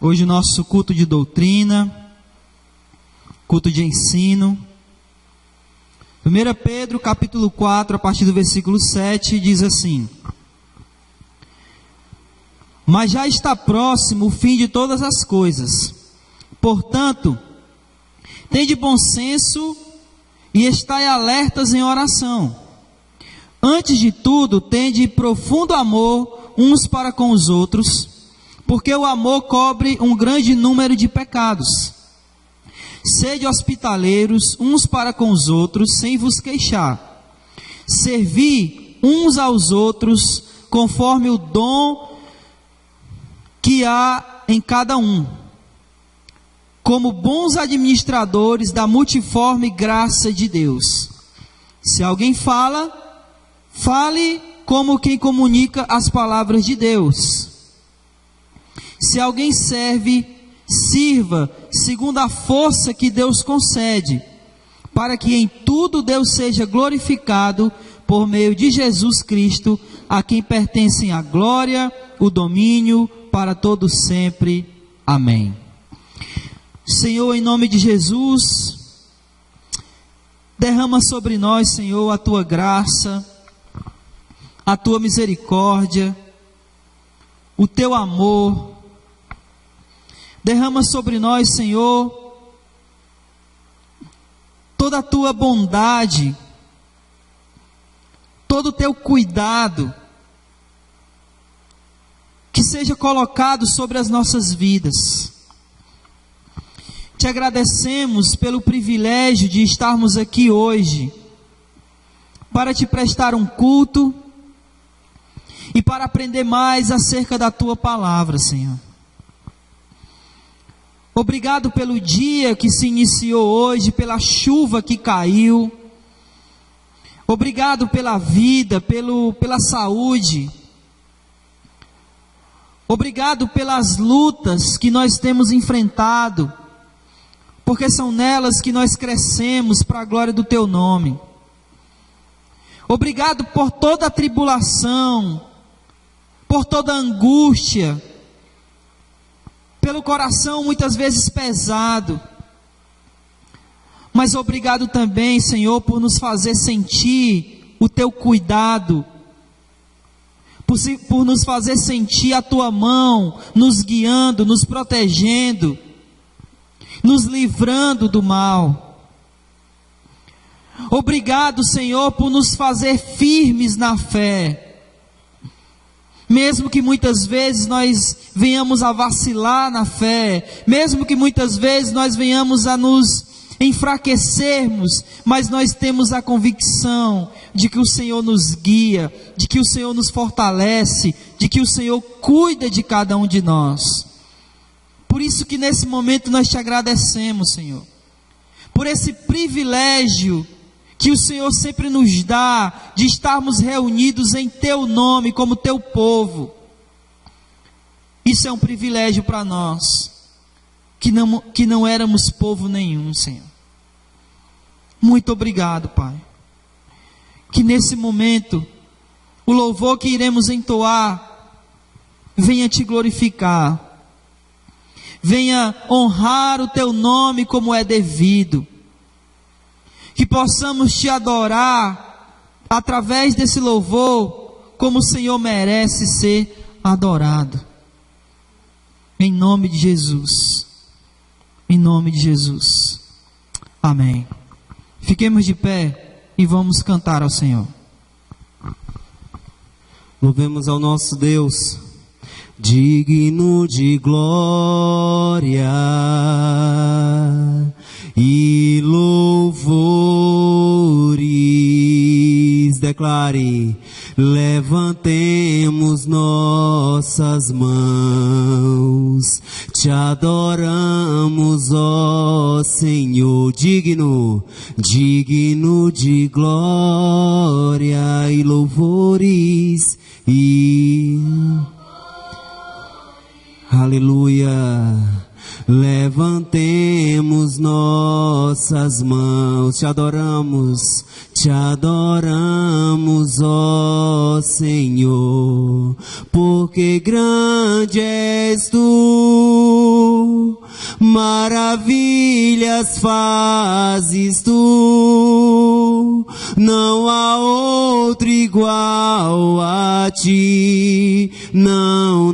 Hoje o nosso culto de doutrina, culto de ensino. 1 Pedro capítulo 4, a partir do versículo 7, diz assim: Mas já está próximo o fim de todas as coisas. Portanto, tende bom senso e estai alertas em oração. Antes de tudo, tende profundo amor uns para com os outros, porque o amor cobre um grande número de pecados. Sede hospitaleiros uns para com os outros, sem vos queixar. Servi uns aos outros, conforme o dom que há em cada um, como bons administradores da multiforme graça de Deus. Se alguém fale como quem comunica as palavras de Deus. Se alguém serve, sirva segundo a força que Deus concede, para que em tudo Deus seja glorificado por meio de Jesus Cristo, a quem pertencem a glória, o domínio, para todos sempre. Amém. Senhor, em nome de Jesus, derrama sobre nós, Senhor, a Tua graça, a Tua misericórdia, o Teu amor. Derrama sobre nós, Senhor, toda a Tua bondade, todo o Teu cuidado, que seja colocado sobre as nossas vidas. Te agradecemos pelo privilégio de estarmos aqui hoje, para Te prestar um culto, e para aprender mais acerca da Tua palavra, Senhor. Obrigado pelo dia que se iniciou hoje, pela chuva que caiu. Obrigado pela vida, pela saúde. Obrigado pelas lutas que nós temos enfrentado, porque são nelas que nós crescemos para a glória do Teu nome. Obrigado por toda a tribulação, por toda a angústia, pelo coração muitas vezes pesado. Mas obrigado também, Senhor, por nos fazer sentir o Teu cuidado, por nos fazer sentir a Tua mão, nos guiando, nos protegendo, nos livrando do mal. Obrigado, Senhor, por nos fazer firmes na fé. Mesmo que muitas vezes nós venhamos a vacilar na fé, mesmo que muitas vezes nós venhamos a nos enfraquecermos, mas nós temos a convicção de que o Senhor nos guia, de que o Senhor nos fortalece, de que o Senhor cuida de cada um de nós. Por isso que nesse momento nós Te agradecemos, Senhor, por esse privilégio que o Senhor sempre nos dá, de estarmos reunidos em Teu nome, como Teu povo. Isso é um privilégio para nós, que não éramos povo nenhum, Senhor. Muito obrigado, Pai. Que nesse momento, o louvor que iremos entoar, venha Te glorificar, venha honrar o Teu nome como é devido. Que possamos Te adorar através desse louvor, como o Senhor merece ser adorado. Em nome de Jesus. Em nome de Jesus. Amém. Fiquemos de pé e vamos cantar ao Senhor. Louvemos ao nosso Deus, digno de glória e louvores. Declare: levantemos nossas mãos, Te adoramos, ó Senhor, digno de glória e louvores e aleluia. Levantemos nossas mãos, Te adoramos, ó Senhor, porque grande és Tu, maravilhas fazes tu, não há outro igual a ti, não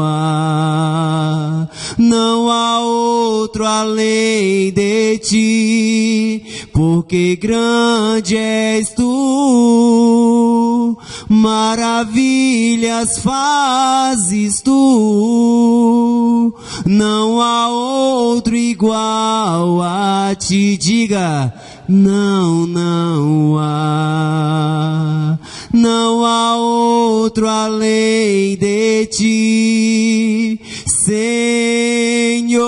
há, não há outro além de ti, porque grande és tu, maravilhas fazes tu, não há outro igual a ti. Diga, não há, não há outro além de ti, Senhor,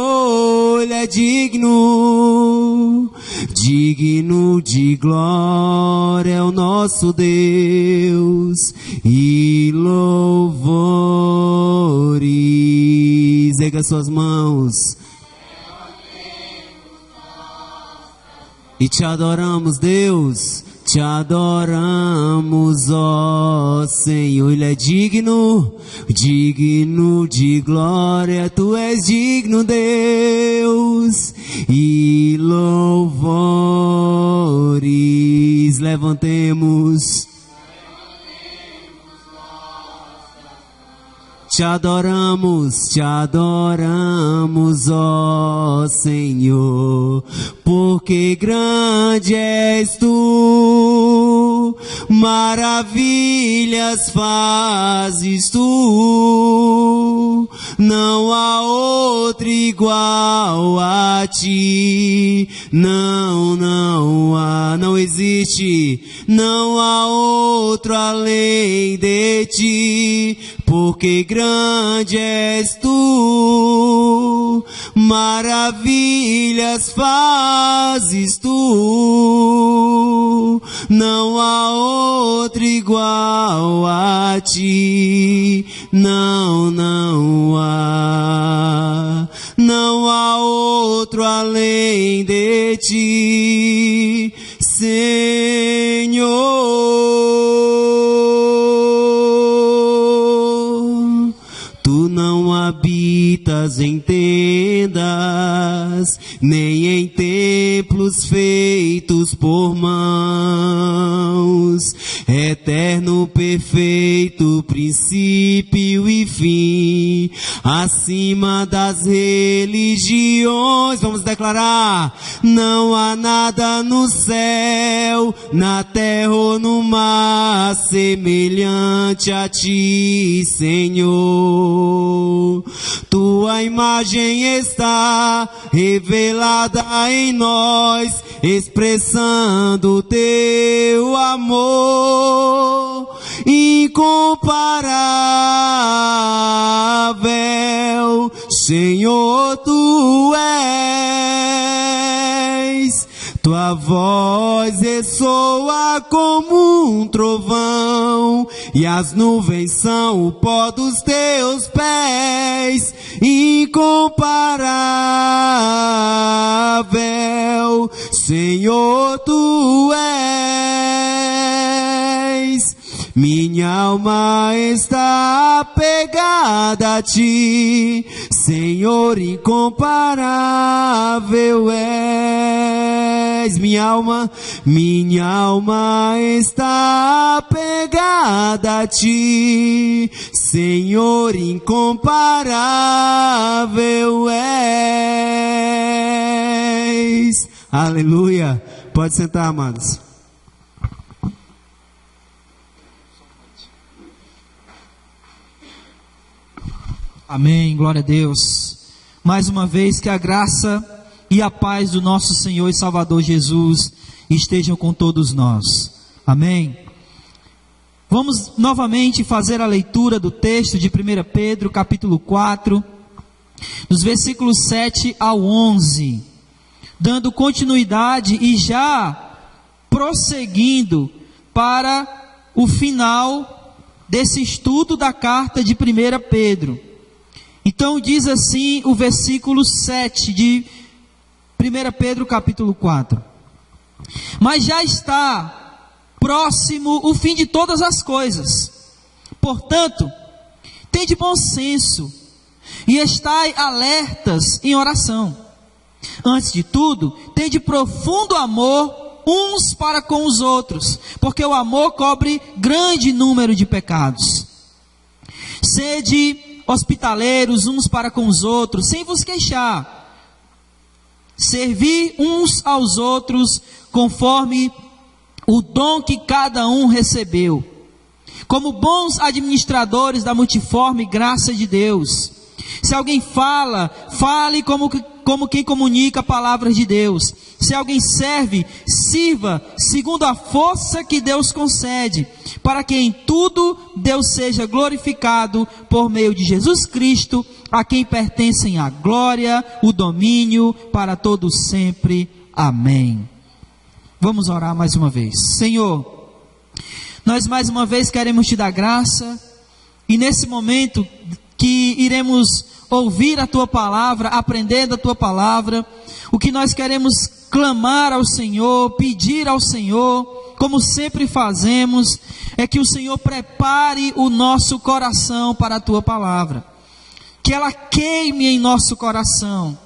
Ele é digno, digno de glória é o nosso Deus, e louvores. Erga suas mãos e te adoramos, Deus, te adoramos, ó Senhor. Ele é digno, digno de glória, tu és digno, Deus, e louvores. Levantemos, te adoramos, ó Senhor, porque grande és tu, maravilhas fazes tu, não há outro igual a ti, não há, não existe, não há outro além de ti, porque grande és tu, maravilhas fazes tu, não há outro igual a ti, não há, não há outro além de ti, Senhor. Tu não habitas em tendas, nem em templos feitos por mãos, eterno, perfeito, princípio e fim, acima das religiões. Vamos declarar: não há nada no céu, na terra ou no mar, semelhante a ti, Senhor. Tua imagem está revelada em nós, expressando teu amor incomparável, Senhor, tu és. Tua voz ressoa como um trovão, e as nuvens são o pó dos teus pés, incomparável, Senhor, tu és. Minha alma está apegada a ti, Senhor, incomparável és. Minha alma está apegada a ti, Senhor, incomparável és. Aleluia. Pode sentar, amados. Amém, glória a Deus. Mais uma vez, que a graça e a paz do nosso Senhor e Salvador Jesus estejam com todos nós. Amém. Vamos novamente fazer a leitura do texto de 1 Pedro, capítulo 4, dos versículos 7 ao 11, dando continuidade e já prosseguindo para o final desse estudo da carta de 1 Pedro. Então diz assim o versículo 7 de 1 Pedro capítulo 4. Mas já está próximo o fim de todas as coisas. Portanto, tende bom senso e estai alertas em oração. Antes de tudo, tende profundo amor uns para com os outros, porque o amor cobre grande número de pecados. Sede hospitaleiros uns para com os outros, sem vos queixar. Servi uns aos outros conforme o dom que cada um recebeu, como bons administradores da multiforme graça de Deus. Se alguém fala, fale como quem comunica palavras de Deus. Se alguém serve, sirva segundo a força que Deus concede, para que em tudo Deus seja glorificado por meio de Jesus Cristo, a quem pertencem a glória, o domínio para todos sempre. Amém. Vamos orar mais uma vez. Senhor, nós mais uma vez queremos te dar graça, e nesse momento que iremos ouvir a tua palavra, aprender da tua palavra, o que nós queremos clamar ao Senhor, pedir ao Senhor, como sempre fazemos, é que o Senhor prepare o nosso coração para a tua palavra, que ela queime em nosso coração,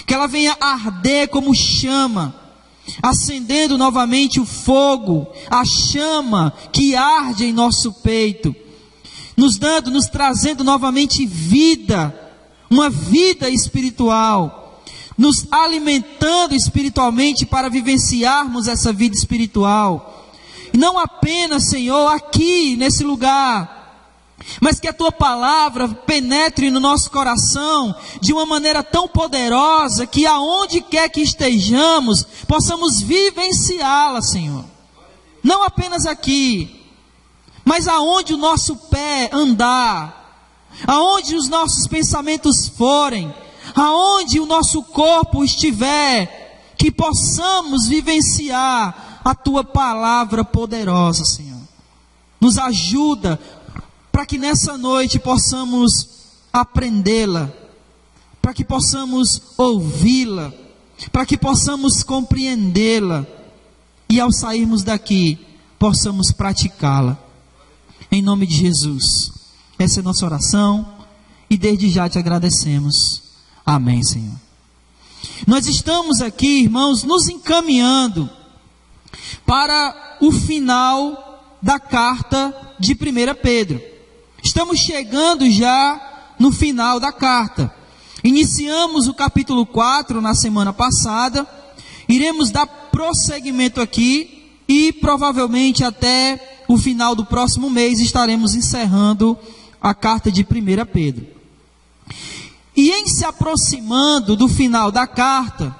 que ela venha arder como chama, acendendo novamente o fogo, a chama que arde em nosso peito, nos trazendo novamente vida, uma vida espiritual, nos alimentando espiritualmente para vivenciarmos essa vida espiritual. E não apenas, Senhor, aqui nesse lugar, mas que a tua palavra penetre no nosso coração de uma maneira tão poderosa que aonde quer que estejamos, possamos vivenciá-la, Senhor. Não apenas aqui, mas aonde o nosso pé andar, aonde os nossos pensamentos forem, aonde o nosso corpo estiver, que possamos vivenciar a tua palavra poderosa, Senhor. Nos ajuda para que nessa noite possamos aprendê-la, para que possamos ouvi-la, para que possamos compreendê-la, e ao sairmos daqui, possamos praticá-la. Em nome de Jesus. Essa é a nossa oração, e desde já te agradecemos. Amém, Senhor. Nós estamos aqui, irmãos, nos encaminhando para o final da carta de 1 Pedro. Estamos chegando já no final da carta. Iniciamos o capítulo 4 na semana passada. Iremos dar prosseguimento aqui e provavelmente até o final do próximo mês estaremos encerrando a carta de 1 Pedro. E em se aproximando do final da carta,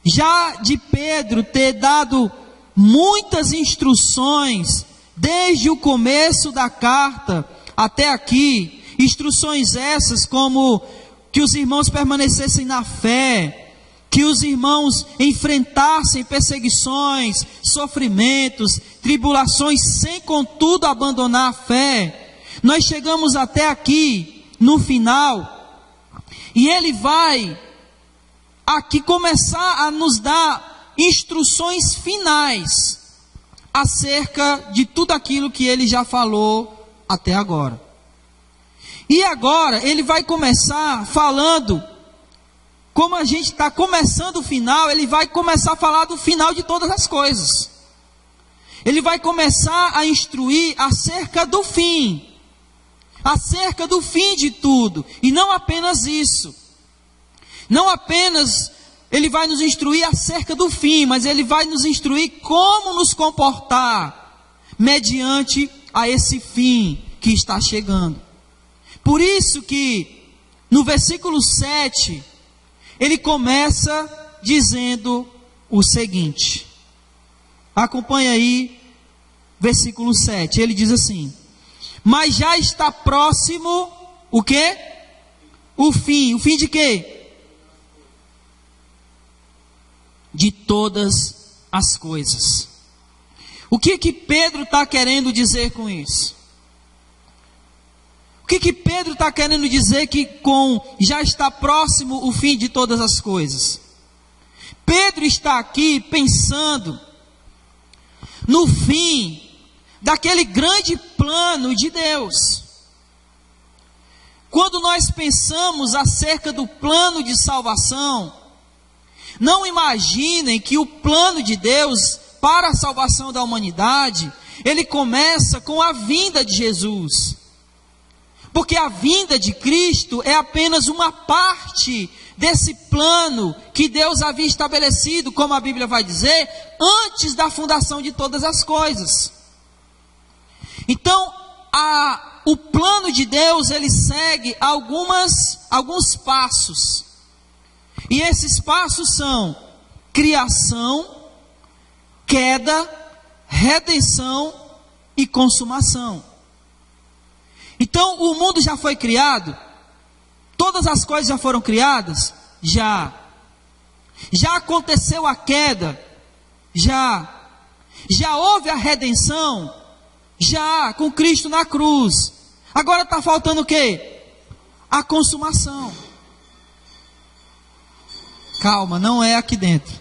já de Pedro ter dado muitas instruções desde o começo da carta até aqui, instruções essas como que os irmãos permanecessem na fé, que os irmãos enfrentassem perseguições, sofrimentos, tribulações, sem contudo abandonar a fé. Nós chegamos até aqui, no final, e ele vai aqui começar a nos dar instruções finais acerca de tudo aquilo que ele já falou até agora. E agora ele vai começar falando, como a gente está começando o final, ele vai começar a falar do final de todas as coisas. Ele vai começar a instruir acerca do fim de tudo, e não apenas isso. Não apenas ele vai nos instruir acerca do fim, mas ele vai nos instruir como nos comportar mediante a esse fim que está chegando. Por isso que no versículo 7, ele começa dizendo o seguinte. Acompanha aí, versículo 7. Ele diz assim: mas já está próximo o quê? O fim. O fim de quê? De todas as coisas. O que que Pedro está querendo dizer com isso? O que que Pedro está querendo dizer que com já está próximo o fim de todas as coisas? Pedro está aqui pensando no fim daquele grande plano de Deus. Quando nós pensamos acerca do plano de salvação, não imaginem que o plano de Deus para a salvação da humanidade, ele começa com a vinda de Jesus. Porque a vinda de Cristo é apenas uma parte desse plano que Deus havia estabelecido, como a Bíblia vai dizer, antes da fundação de todas as coisas. Então, o plano de Deus, ele segue alguns passos. E esses passos são criação, queda, redenção e consumação. Então, o mundo já foi criado? Todas as coisas já foram criadas? Já. Já aconteceu a queda? Já. Já houve a redenção? Já, com Cristo na cruz. Agora está faltando o quê? A consumação. Calma, não é aqui dentro.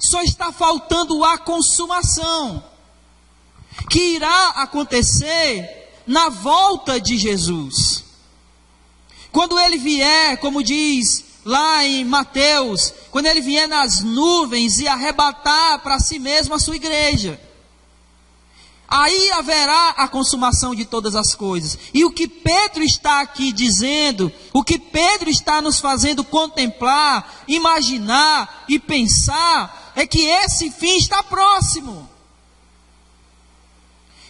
Só está faltando a consumação, que irá acontecer na volta de Jesus. Quando ele vier, como diz lá em Mateus, quando ele vier nas nuvens e arrebatar para si mesmo a sua igreja, aí haverá a consumação de todas as coisas. E o que Pedro está aqui dizendo, o que Pedro está nos fazendo contemplar, imaginar e pensar, é que esse fim está próximo.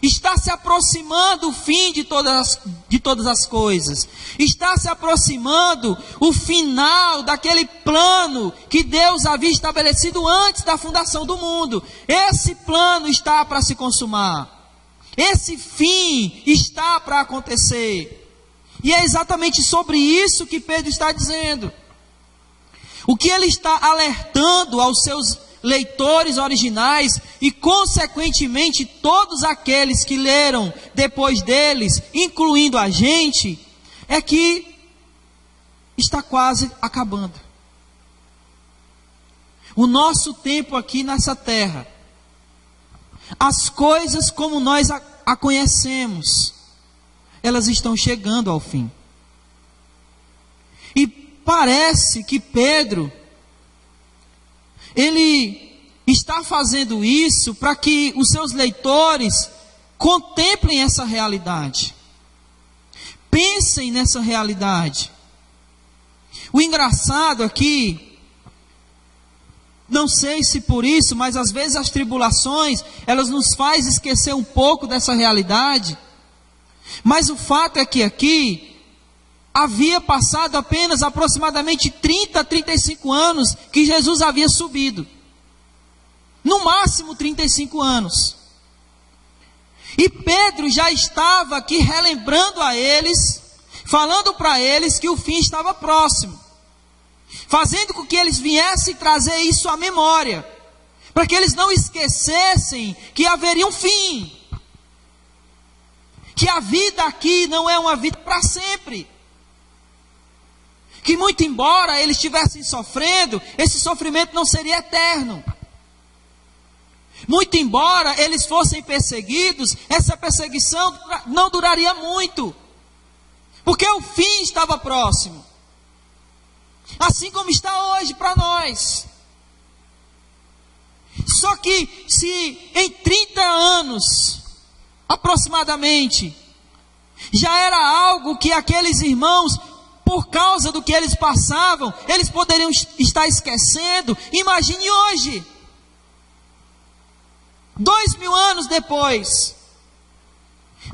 Está se aproximando o fim de todas as coisas. Está se aproximando o final daquele plano que Deus havia estabelecido antes da fundação do mundo. Esse plano está para se consumar. Esse fim está para acontecer. E é exatamente sobre isso que Pedro está dizendo. O que ele está alertando aos seus leitores originais e consequentemente todos aqueles que leram depois deles, incluindo a gente, é que está quase acabando. O nosso tempo aqui nessa terra, as coisas como nós a conhecemos, elas estão chegando ao fim. E parece que Pedro, ele está fazendo isso para que os seus leitores contemplem essa realidade. Pensem nessa realidade. O engraçado aqui, não sei se por isso, mas às vezes as tribulações, elas nos fazem esquecer um pouco dessa realidade. Mas o fato é que aqui havia passado apenas aproximadamente 30 a 35 anos que Jesus havia subido. No máximo 35 anos. E Pedro já estava aqui relembrando a eles, falando para eles que o fim estava próximo. Fazendo com que eles viessem trazer isso à memória. Para que eles não esquecessem que haveria um fim. Que a vida aqui não é uma vida para sempre. Que muito embora eles estivessem sofrendo, esse sofrimento não seria eterno. Muito embora eles fossem perseguidos, essa perseguição não duraria muito. Porque o fim estava próximo. Assim como está hoje para nós. Só que se em 30 anos, aproximadamente, já era algo que aqueles irmãos, por causa do que eles passavam, eles poderiam estar esquecendo. Imagine hoje, 2000 anos depois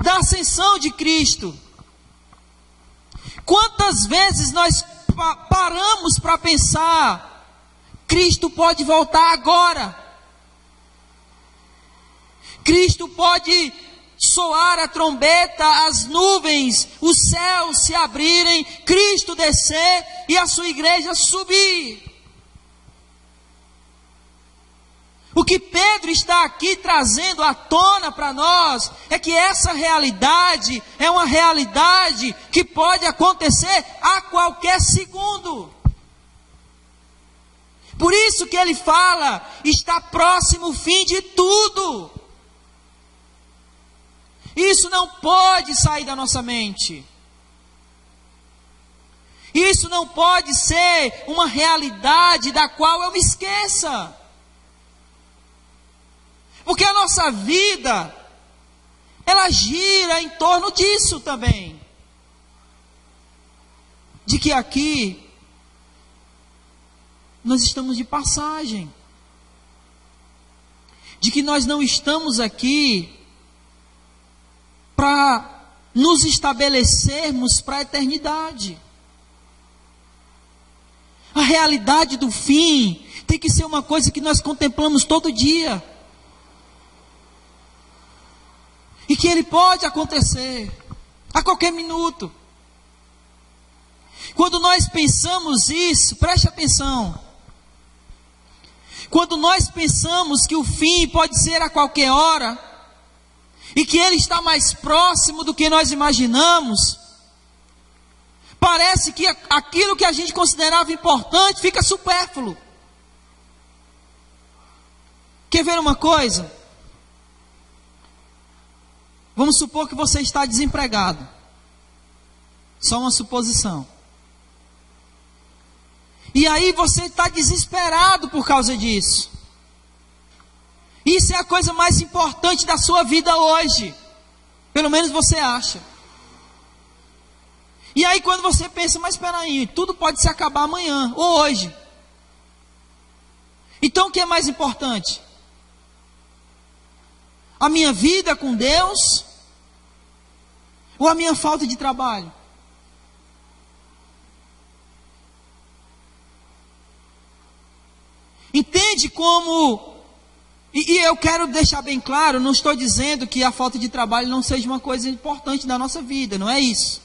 da ascensão de Cristo, quantas vezes nós paramos para pensar, Cristo pode voltar agora, Cristo pode soar a trombeta, as nuvens, os céus se abrirem, Cristo descer e a sua igreja subir. O que Pedro está aqui trazendo à tona para nós é que essa realidade é uma realidade que pode acontecer a qualquer segundo. Por isso que ele fala, está próximo o fim de tudo. Isso não pode sair da nossa mente. Isso não pode ser uma realidade da qual eu me esqueça. Porque a nossa vida, ela gira em torno disso também. De que aqui nós estamos de passagem. De que nós não estamos aqui para nos estabelecermos para a eternidade. A realidade do fim tem que ser uma coisa que nós contemplamos todo dia. E que ele pode acontecer a qualquer minuto. Quando nós pensamos isso, preste atenção. Quando nós pensamos que o fim pode ser a qualquer hora, e que ele está mais próximo do que nós imaginamos, parece que aquilo que a gente considerava importante fica supérfluo. Quer ver uma coisa? Vamos supor que você está desempregado. Só uma suposição. E aí você está desesperado por causa disso. Isso é a coisa mais importante da sua vida hoje. Pelo menos você acha. E aí quando você pensa, mas espera aí, tudo pode se acabar amanhã ou hoje. Então o que é mais importante? A minha vida com Deus ou a minha falta de trabalho? Entende como... E eu quero deixar bem claro, não estou dizendo que a falta de trabalho não seja uma coisa importante da nossa vida, não é isso.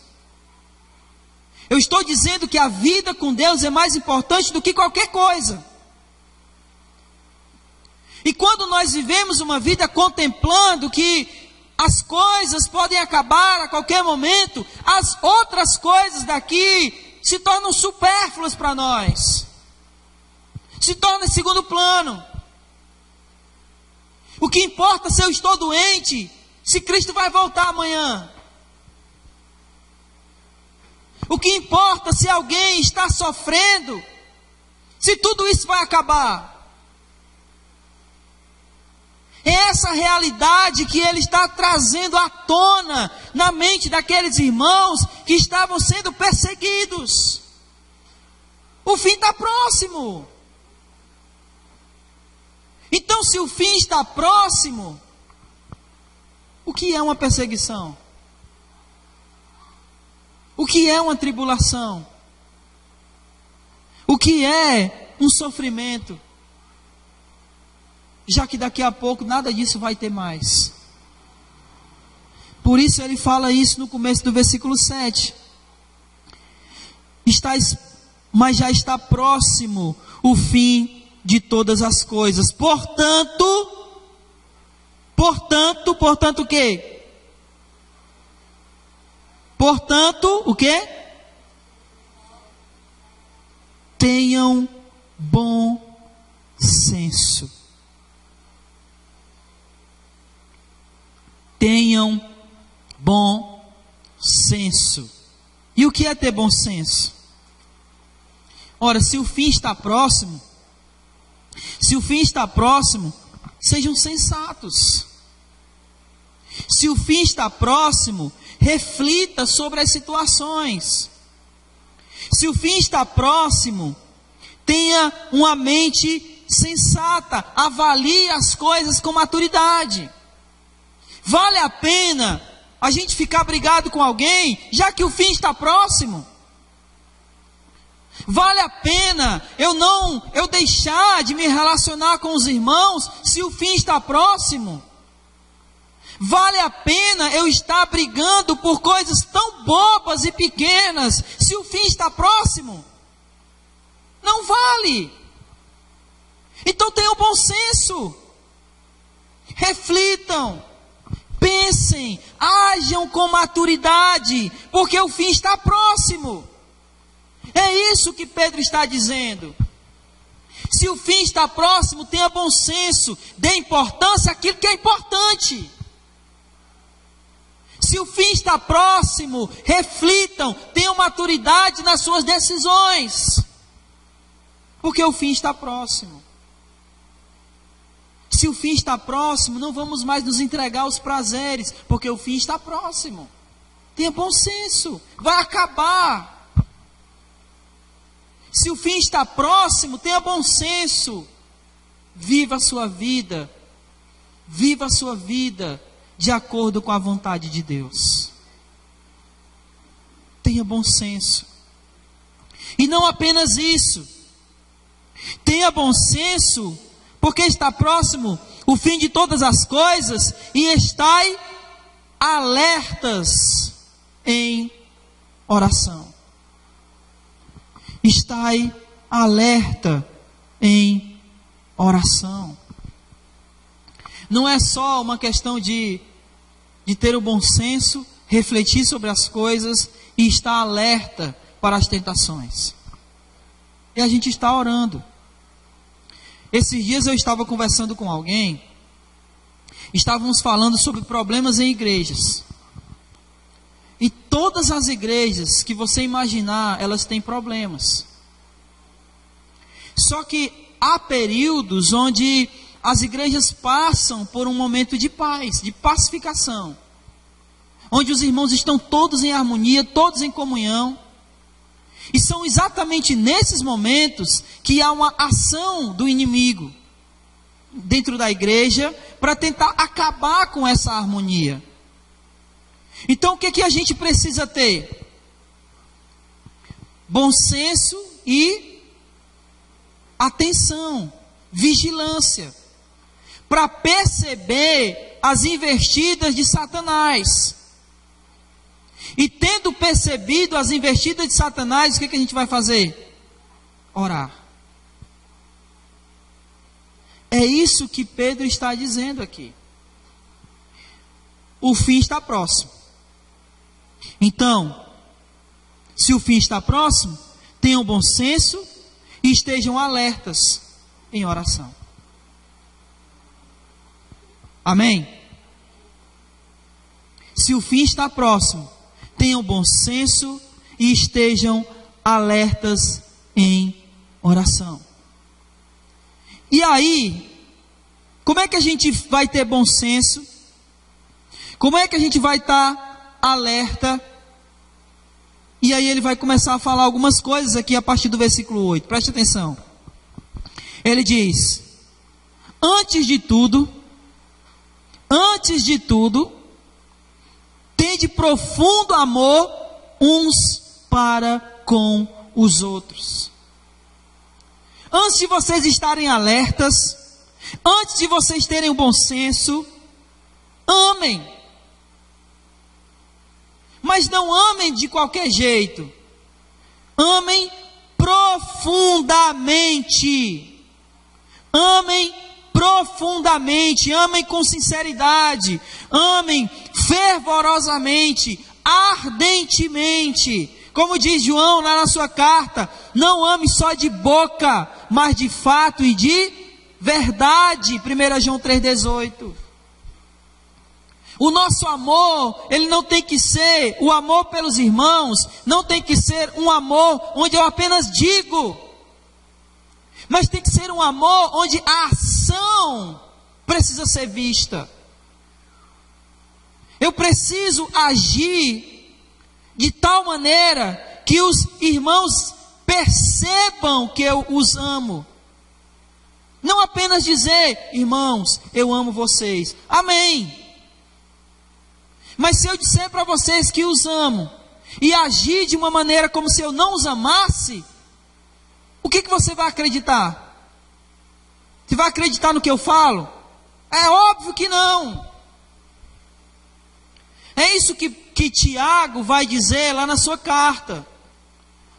Eu estou dizendo que a vida com Deus é mais importante do que qualquer coisa. E quando nós vivemos uma vida contemplando que as coisas podem acabar a qualquer momento, as outras coisas daqui se tornam supérfluas para nós. Se torna em segundo plano. O que importa se eu estou doente, se Cristo vai voltar amanhã. O que importa se alguém está sofrendo, se tudo isso vai acabar. É essa realidade que ele está trazendo à tona na mente daqueles irmãos que estavam sendo perseguidos. O fim está próximo. Então, se o fim está próximo, o que é uma perseguição? O que é uma tribulação? O que é um sofrimento? Já que daqui a pouco nada disso vai ter mais. Por isso ele fala isso no começo do versículo 7. Mas já está próximo o fim de todas as coisas. Portanto o quê? Portanto, o quê? Tenham bom senso. Tenham bom senso. E o que é ter bom senso? Ora, se o fim está próximo, sejam sensatos. Se o fim está próximo, reflita sobre as situações. Se o fim está próximo, tenha uma mente sensata, avalie as coisas com maturidade. Vale a pena a gente ficar brigado com alguém, já que o fim está próximo? Vale a pena eu deixar de me relacionar com os irmãos, se o fim está próximo? Vale a pena eu estar brigando por coisas tão bobas e pequenas, se o fim está próximo? Não vale. Então tenham bom senso. Reflitam. Pensem. Ajam com maturidade. Porque o fim está próximo. É isso que Pedro está dizendo. Se o fim está próximo, tenha bom senso. Dê importância àquilo que é importante. Se o fim está próximo, reflitam, tenham maturidade nas suas decisões, porque o fim está próximo. Se o fim está próximo, não vamos mais nos entregar aos prazeres, porque o fim está próximo. Tenha bom senso, vai acabar. Se o fim está próximo, tenha bom senso. Viva a sua vida. Viva a sua vida de acordo com a vontade de Deus. Tenha bom senso. E não apenas isso. Tenha bom senso, porque está próximo o fim de todas as coisas, e estai alertas em oração. Estai alerta em oração. Não é só uma questão de ter o bom senso, refletir sobre as coisas e estar alerta para as tentações. E a gente está orando. Esses dias eu estava conversando com alguém, estávamos falando sobre problemas em igrejas. E todas as igrejas que você imaginar, elas têm problemas. Só que há períodos onde as igrejas passam por um momento de paz, de pacificação, onde os irmãos estão todos em harmonia, todos em comunhão. E são exatamente nesses momentos que há uma ação do inimigo dentro da igreja para tentar acabar com essa harmonia. Então o que a gente precisa ter? Bom senso e atenção, vigilância, para perceber as investidas de Satanás. E tendo percebido as investidas de Satanás, o que a gente vai fazer? Orar. É isso que Pedro está dizendo aqui. O fim está próximo. Então, se o fim está próximo, tenham bom senso e estejam alertas em oração. Amém? Se o fim está próximo, tenham bom senso e estejam alertas em oração. E aí, como é que a gente vai ter bom senso? Como é que a gente vai estar alerta? E aí ele vai começar a falar algumas coisas aqui a partir do versículo 8. Preste atenção. Ele diz: antes de tudo, tende profundo amor uns para com os outros. Antes de vocês estarem alertas, antes de vocês terem o bom senso, amem. Mas não amem de qualquer jeito. Amem profundamente. Amem profundamente. Amem com sinceridade. Amem fervorosamente, ardentemente. Como diz João lá na sua carta, não ame só de boca, mas de fato e de verdade. 1 João 3,18. O nosso amor, ele não tem que ser, o amor pelos irmãos, não tem que ser um amor onde eu apenas digo, mas tem que ser um amor onde a ação precisa ser vista. Eu preciso agir de tal maneira que os irmãos percebam que eu os amo. Não apenas dizer, irmãos, eu amo vocês. Amém. Mas se eu disser para vocês que os amo, e agir de uma maneira como se eu não os amasse, o que você vai acreditar? Você vai acreditar no que eu falo? É óbvio que não. É isso que Tiago vai dizer lá na sua carta.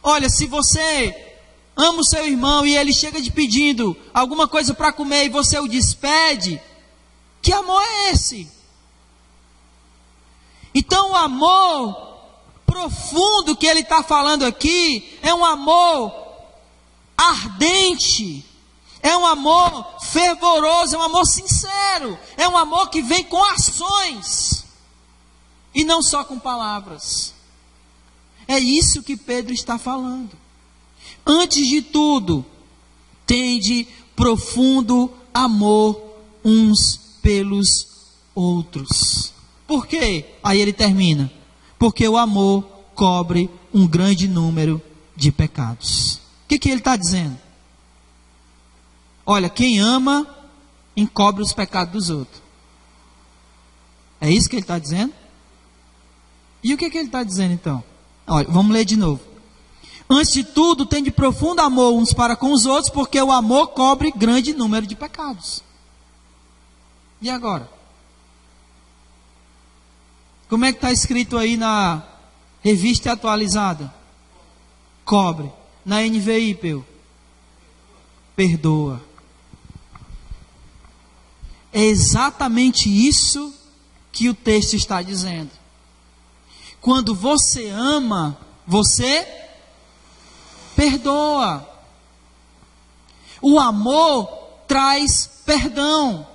Olha, se você ama o seu irmão e ele chega te pedindo alguma coisa para comer e você o despede, que amor é esse? Então o amor profundo que ele está falando aqui é um amor ardente, é um amor fervoroso, é um amor sincero, é um amor que vem com ações. E não só com palavras. É isso que Pedro está falando. Antes de tudo, tende profundo amor uns pelos outros. Por quê? Aí ele termina. Porque o amor cobre um grande número de pecados. O que ele está dizendo? Olha, quem ama, encobre os pecados dos outros. É isso que ele está dizendo? E o que ele está dizendo então? Olha, vamos ler de novo. Antes de tudo, tende profundo amor uns para com os outros, porque o amor cobre grande número de pecados. E agora? Como é que está escrito aí na revista atualizada? Cobre. Na NVI, Peu? Perdoa. É exatamente isso que o texto está dizendo. Quando você ama, você perdoa. O amor traz perdão.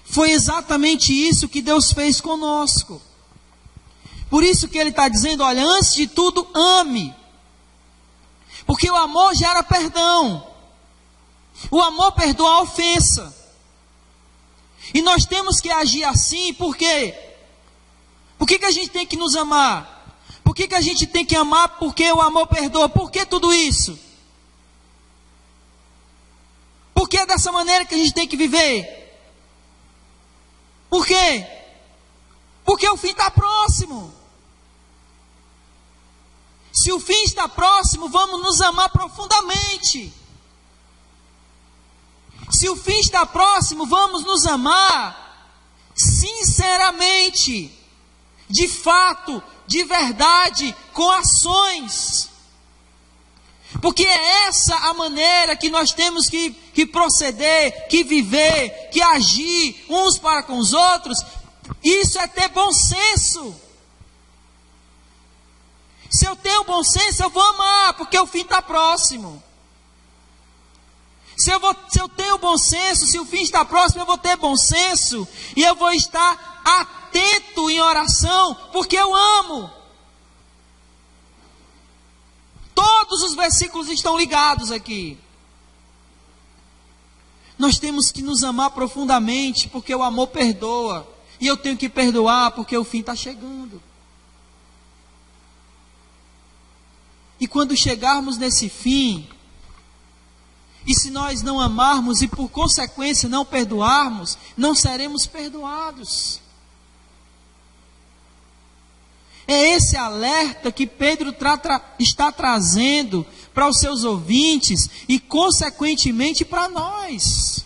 Foi exatamente isso que Deus fez conosco. Por isso que ele está dizendo, olha, antes de tudo, ame. Porque o amor gera perdão. O amor perdoa a ofensa. E nós temos que agir assim, por quê? Por que a gente tem que nos amar? Por que a gente tem que amar? Porque o amor perdoa. Por que tudo isso? Porque é dessa maneira que a gente tem que viver. Por quê? Porque o fim está próximo. Se o fim está próximo, vamos nos amar profundamente. Se o fim está próximo, vamos nos amar sinceramente, de fato, de verdade, com ações. Porque é essa a maneira que nós temos que proceder, que viver, que agir uns para com os outros. Isso é ter bom senso. Se eu tenho bom senso, eu vou amar, porque o fim está próximo. Se eu tenho bom senso, se o fim está próximo, eu vou ter bom senso. E eu vou estar atento em oração, porque eu amo. Todos os versículos estão ligados aqui. Nós temos que nos amar profundamente, porque o amor perdoa. E eu tenho que perdoar, porque o fim está chegando. E quando chegarmos nesse fim, e se nós não amarmos e por consequência não perdoarmos, não seremos perdoados. É esse alerta que Pedro está trazendo para os seus ouvintes e consequentemente para nós.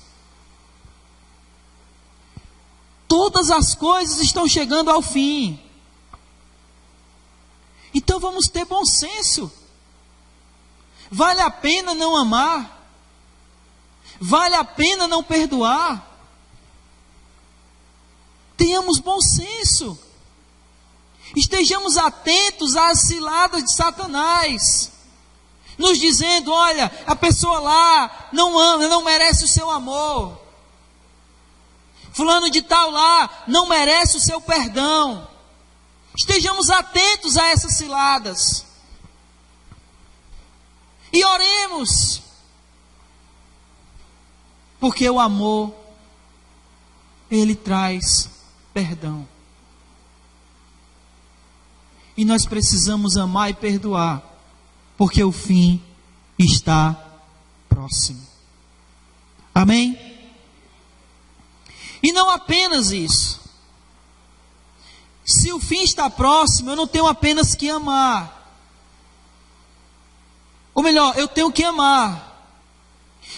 Todas as coisas estão chegando ao fim. Então vamos ter bom senso. Vale a pena não amar? Vale a pena não perdoar? Tenhamos bom senso. Estejamos atentos às ciladas de Satanás, nos dizendo, olha, a pessoa lá não ama, não merece o seu amor. Fulano de tal lá não merece o seu perdão. Estejamos atentos a essas ciladas. E oremos. Porque o amor, ele traz perdão. E nós precisamos amar e perdoar, porque o fim está próximo. Amém? E não apenas isso. Se o fim está próximo, eu não tenho apenas que amar. Ou melhor, eu tenho que amar.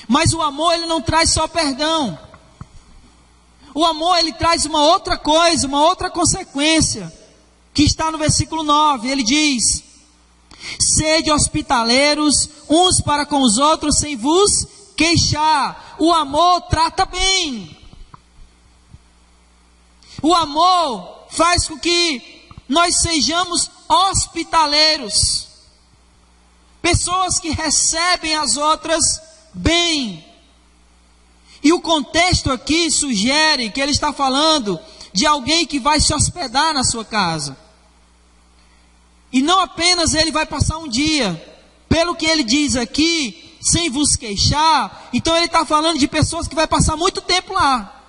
Mas o amor, ele não traz só perdão. O amor, ele traz uma outra coisa, uma outra consequência, que está no versículo 9, ele diz: sede hospitaleiros uns para com os outros, sem vos queixar. O amor trata bem. O amor faz com que nós sejamos hospitaleiros. Pessoas que recebem as outras bem. E o contexto aqui sugere que ele está falando de alguém que vai se hospedar na sua casa. E não apenas ele vai passar um dia, pelo que ele diz aqui, sem vos queixar, então ele está falando de pessoas que vai passar muito tempo lá.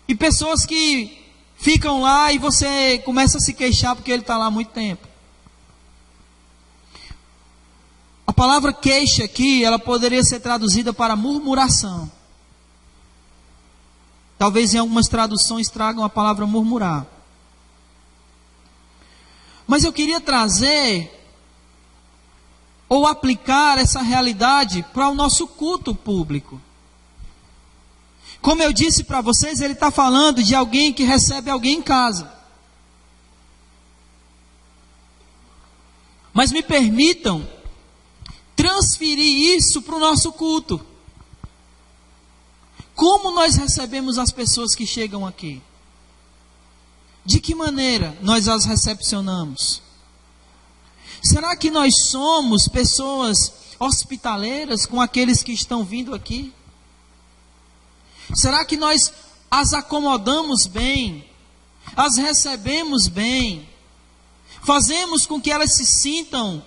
E pessoas que ficam lá e você começa a se queixar porque ele está lá há muito tempo. A palavra queixa aqui, ela poderia ser traduzida para murmuração. Talvez em algumas traduções tragam a palavra murmurar. Mas eu queria trazer ou aplicar essa realidade para o nosso culto público. Como eu disse para vocês, ele está falando de alguém que recebe alguém em casa. Mas me permitam transferir isso para o nosso culto. Como nós recebemos as pessoas que chegam aqui? De que maneira nós as recepcionamos? Será que nós somos pessoas hospitaleiras com aqueles que estão vindo aqui? Será que nós as acomodamos bem? As recebemos bem? Fazemos com que elas se sintam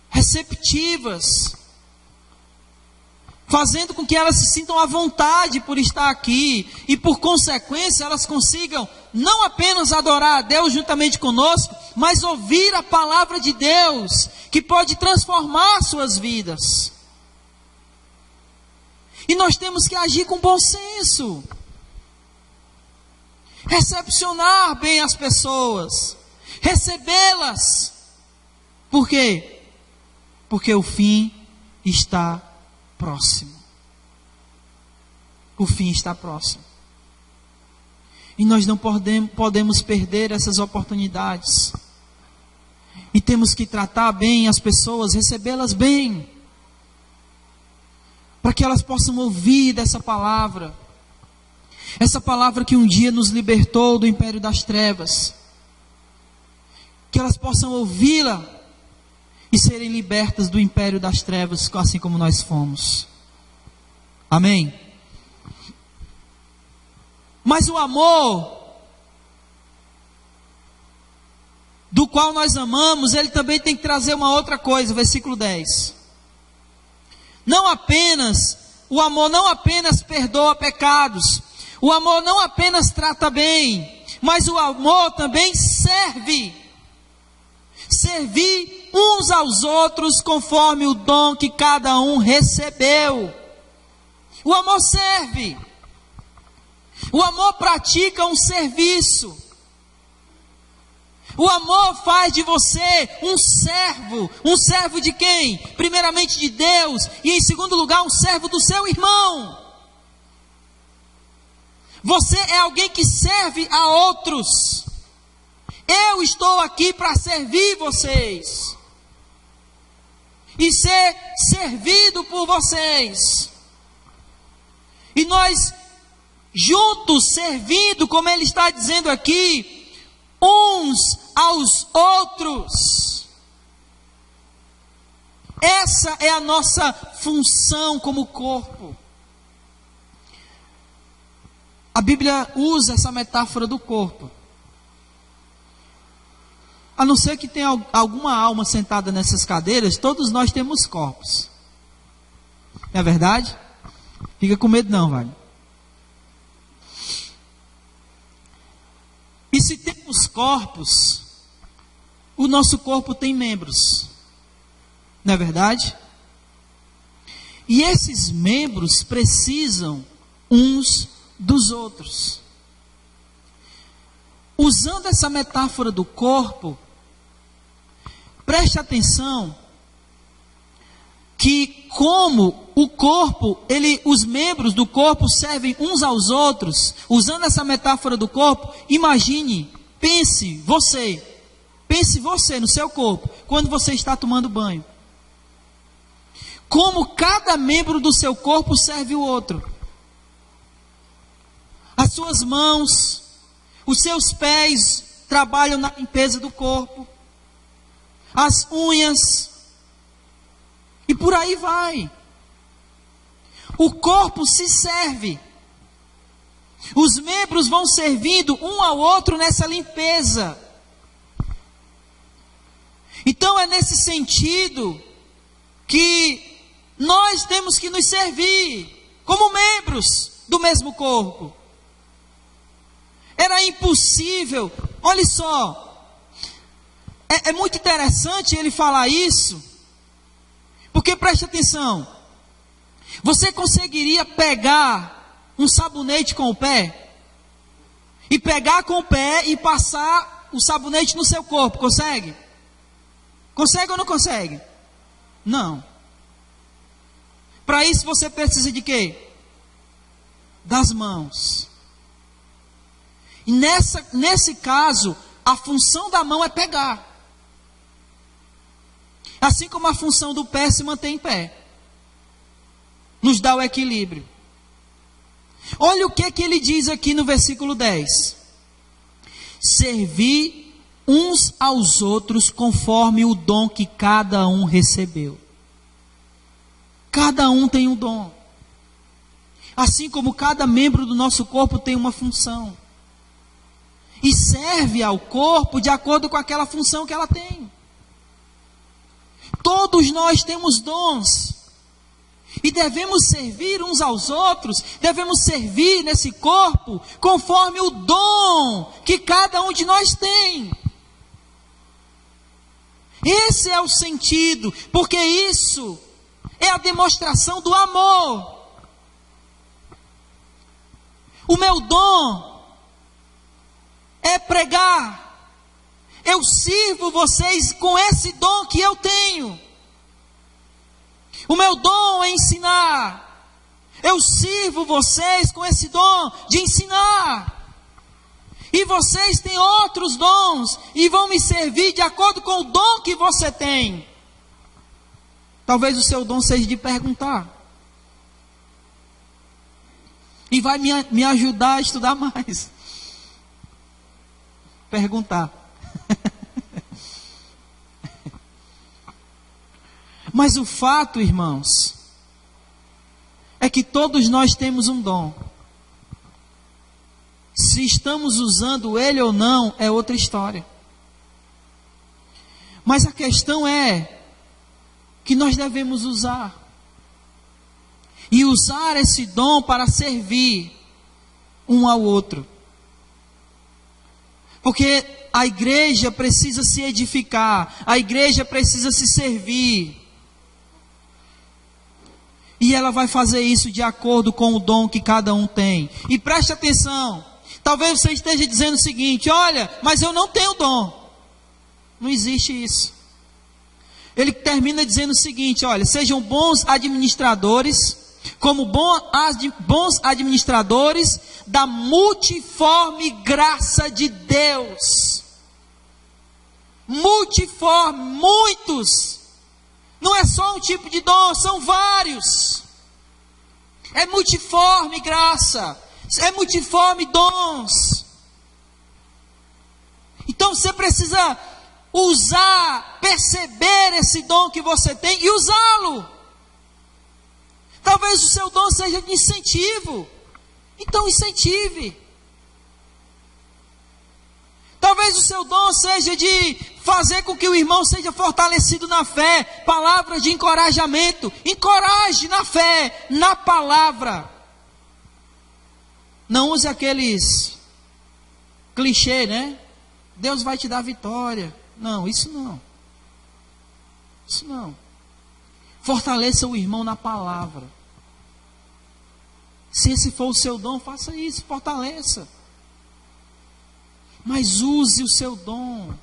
receptivas? Fazendo com que elas se sintam à vontade por estar aqui e, por consequência, elas consigam não apenas adorar a Deus juntamente conosco, mas ouvir a palavra de Deus, que pode transformar suas vidas. E nós temos que agir com bom senso, recepcionar bem as pessoas, recebê-las. Por quê? Porque o fim está próximo. O fim está próximo. E nós não podemos perder essas oportunidades. E temos que tratar bem as pessoas, recebê-las bem, para que elas possam ouvir dessa palavra. Essa palavra que um dia nos libertou do império das trevas. Que elas possam ouvi-la e serem libertas do império das trevas, assim como nós fomos. Amém? Mas o amor do qual nós amamos, ele também tem que trazer uma outra coisa, versículo 10. O amor não apenas perdoa pecados, o amor não apenas trata bem, mas o amor também serve. Servir uns aos outros conforme o dom que cada um recebeu. O amor serve. O amor pratica um serviço. O amor faz de você um servo. Um servo de quem? Primeiramente de Deus. E em segundo lugar, um servo do seu irmão. Você é alguém que serve a outros. Eu estou aqui para servir vocês. E ser servido por vocês. E nós juntos servindo, como ele está dizendo aqui, uns aos outros. Essa é a nossa função como corpo. A Bíblia usa essa metáfora do corpo. A não ser que tenha alguma alma sentada nessas cadeiras, todos nós temos corpos. Não é verdade? Fica com medo não, vale. E se temos corpos, o nosso corpo tem membros. Não é verdade? E esses membros precisam uns dos outros. Usando essa metáfora do corpo, preste atenção que como o corpo, os membros do corpo servem uns aos outros, usando essa metáfora do corpo, imagine, pense você no seu corpo, quando você está tomando banho. Como cada membro do seu corpo serve o outro. As suas mãos, os seus pés trabalham na limpeza do corpo. As unhas. E por aí vai. O corpo se serve. Os membros vão servindo um ao outro nessa limpeza. Então é nesse sentido que nós temos que nos servir como membros do mesmo corpo. Era impossível, olha só, é muito interessante ele falar isso, porque preste atenção, você conseguiria pegar um sabonete com o pé, e pegar com o pé e passar o sabonete no seu corpo, consegue? Consegue ou não consegue? Não. Para isso você precisa de quê? Das mãos. E nesse caso, a função da mão é pegar. Assim como a função do pé se mantém em pé. Nos dá o equilíbrio. Olha o que ele diz aqui no versículo 10. Servi uns aos outros conforme o dom que cada um recebeu. Cada um tem um dom. Assim como cada membro do nosso corpo tem uma função. E serve ao corpo de acordo com aquela função que ela tem. Todos nós temos dons. E devemos servir uns aos outros, devemos servir nesse corpo conforme o dom que cada um de nós tem. Esse é o sentido, porque isso é a demonstração do amor. O meu dom é pregar. Eu sirvo vocês com esse dom que eu tenho. O meu dom é ensinar. Eu sirvo vocês com esse dom de ensinar. E vocês têm outros dons e vão me servir de acordo com o dom que você tem. Talvez o seu dom seja de perguntar. E vai me ajudar a estudar mais. Perguntar. Mas o fato, irmãos, é que todos nós temos um dom. Se estamos usando ele ou não, é outra história. Mas a questão é que nós devemos usar. E usar esse dom para servir um ao outro. Porque a igreja precisa se edificar, a igreja precisa se servir. E ela vai fazer isso de acordo com o dom que cada um tem. E preste atenção, talvez você esteja dizendo o seguinte: olha, mas eu não tenho dom. Não existe isso. Ele termina dizendo o seguinte: olha, sejam bons administradores, como bons administradores da multiforme graça de Deus. Multiforme, muitos. Não é só um tipo de dom, são vários. É multiforme graça, é multiforme dons. Então você precisa usar, perceber esse dom que você tem e usá-lo. Talvez o seu dom seja de incentivo. Então incentive. Talvez o seu dom seja de fazer com que o irmão seja fortalecido na fé. Palavras de encorajamento. Encoraje na fé, na palavra. Não use aqueles clichê, né? Deus vai te dar vitória. Não, isso não. Isso não. Fortaleça o irmão na palavra. Se esse for o seu dom, faça isso, fortaleça. Mas use o seu dom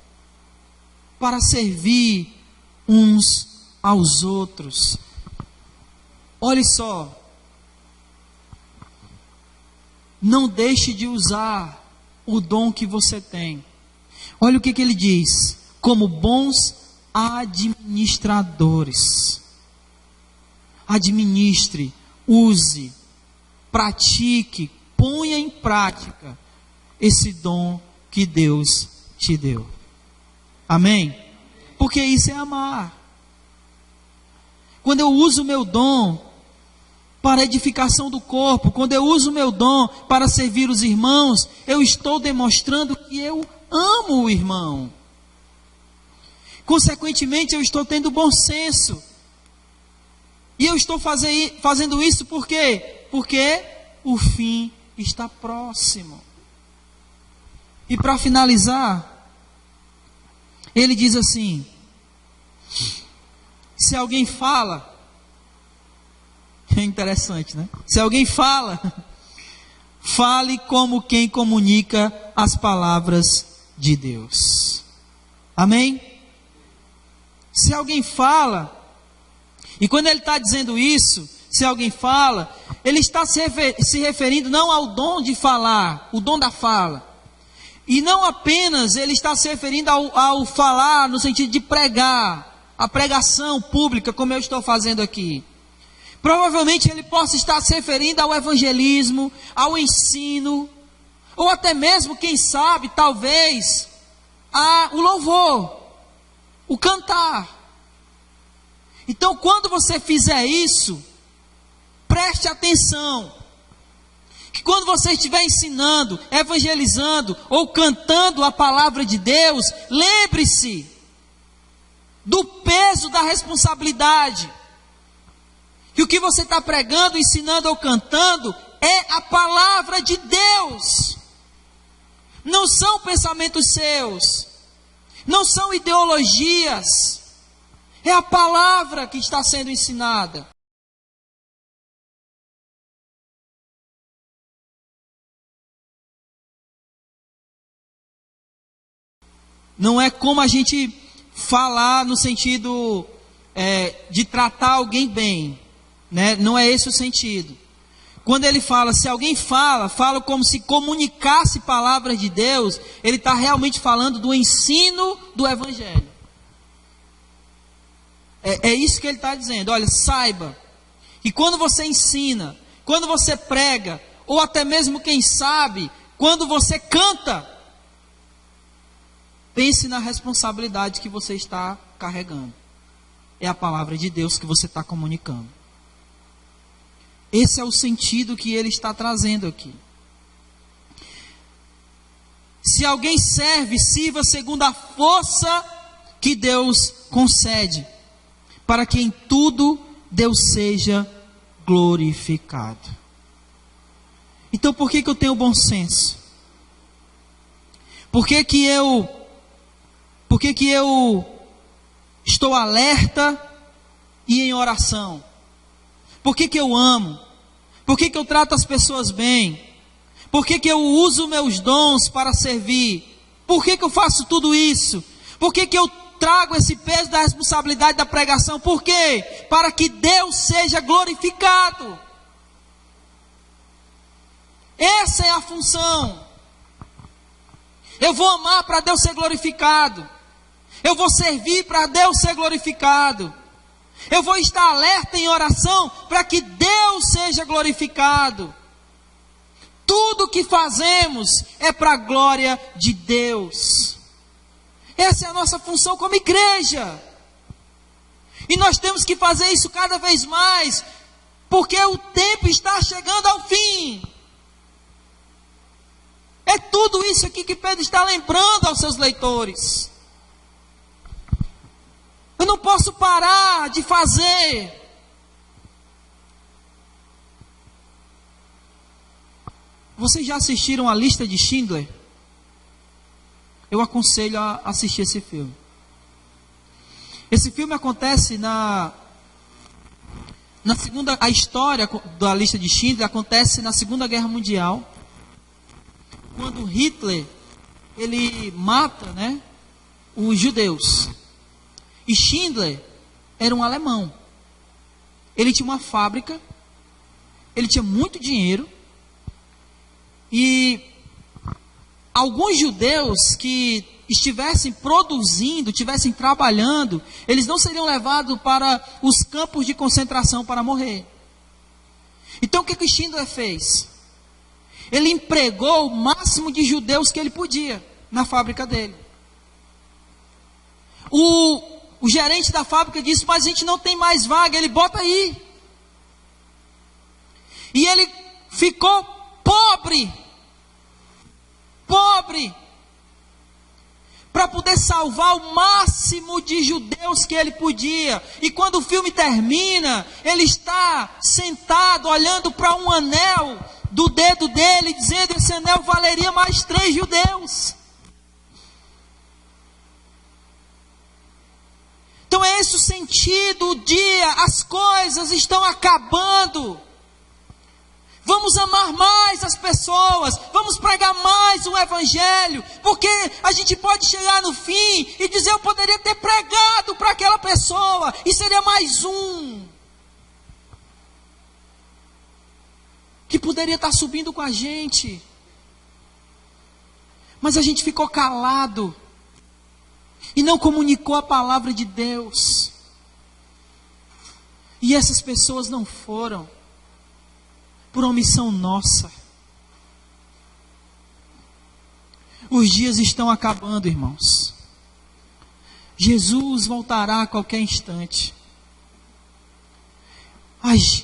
para servir uns aos outros. Olhe só. Não deixe de usar o dom que você tem. Olha o que ele diz. Como bons administradores. Administre, use, pratique, ponha em prática esse dom que Deus te deu. Amém? Porque isso é amar. Quando eu uso o meu dom, para a edificação do corpo, quando eu uso o meu dom para servir os irmãos, eu estou demonstrando que eu amo o irmão. Consequentemente, eu estou tendo bom senso. E eu estou fazendo isso por quê? Porque o fim está próximo. E para finalizar, ele diz assim: se alguém fala, é interessante, né? Se alguém fala, fale como quem comunica as palavras de Deus. Amém? Se alguém fala, e quando ele está dizendo isso, se alguém fala, ele está se referindo não ao dom de falar, o dom da fala. E não apenas ele está se referindo ao falar no sentido de pregar, a pregação pública, como eu estou fazendo aqui. Provavelmente ele possa estar se referindo ao evangelismo, ao ensino, ou até mesmo, quem sabe, talvez, ao louvor, o cantar. Então, quando você fizer isso, preste atenção, que quando você estiver ensinando, evangelizando ou cantando a palavra de Deus, lembre-se do peso da responsabilidade. Que o que você está pregando, ensinando ou cantando é a palavra de Deus. Não são pensamentos seus, não são ideologias. É a palavra que está sendo ensinada. Não é como a gente falar no sentido de tratar alguém bem, né? Não é esse o sentido. Quando ele fala, se alguém fala como se comunicasse palavras de Deus, ele está realmente falando do ensino do Evangelho. É isso que ele está dizendo. Olha, saiba que quando você ensina, quando você prega, ou até mesmo, quem sabe, quando você canta, pense na responsabilidade que você está carregando. É a palavra de Deus que você está comunicando. Esse é o sentido que ele está trazendo aqui. Se alguém serve, sirva segundo a força que Deus concede, para que em tudo Deus seja glorificado. Então, por que eu tenho bom senso? Por que eu estou alerta e em oração? Por que eu amo? Por que eu trato as pessoas bem? Por que eu uso meus dons para servir? Por que eu faço tudo isso? Por que eu trago esse peso da responsabilidade da pregação? Por quê? Para que Deus seja glorificado. Essa é a função. Eu vou amar para Deus ser glorificado. Eu vou servir para Deus ser glorificado. Eu vou estar alerta em oração para que Deus seja glorificado. Tudo que fazemos é para a glória de Deus. Essa é a nossa função como igreja. E nós temos que fazer isso cada vez mais, porque o tempo está chegando ao fim. É tudo isso aqui que Pedro está lembrando aos seus leitores. Eu não posso parar de fazer. Vocês já assistiram a Lista de Schindler? Eu aconselho a assistir esse filme. Esse filme acontece na segunda... A história da Lista de Schindler acontece na Segunda Guerra Mundial, quando Hitler, ele mata, né, os judeus. E Schindler era um alemão. Ele tinha uma fábrica, ele tinha muito dinheiro, e alguns judeus que estivessem produzindo, estivessem trabalhando, eles não seriam levados para os campos de concentração para morrer. Então o que Schindler fez? Ele empregou o máximo de judeus que ele podia na fábrica dele. O gerente da fábrica disse, mas a gente não tem mais vaga. Ele, bota aí. E ele ficou pobre, para poder salvar o máximo de judeus que ele podia. E quando o filme termina, ele está sentado olhando para um anel do dedo dele, dizendo: esse anel valeria mais 3 judeus. Então é esse o sentido. O dia, as coisas estão acabando. Vamos amar mais as pessoas, vamos pregar mais o Evangelho, porque a gente pode chegar no fim e dizer: eu poderia ter pregado para aquela pessoa, e seria mais um que poderia estar subindo com a gente. Mas a gente ficou calado e não comunicou a palavra de Deus, e essas pessoas não foram por omissão nossa. Os dias estão acabando, irmãos. Jesus voltará a qualquer instante.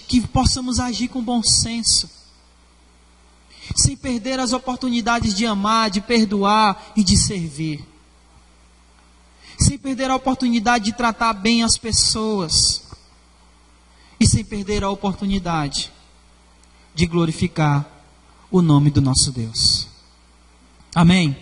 Que possamos agir com bom senso, sem perder as oportunidades de amar, de perdoar e de servir, sem perder a oportunidade de tratar bem as pessoas, e sem perder a oportunidade de glorificar o nome do nosso Deus. Amém?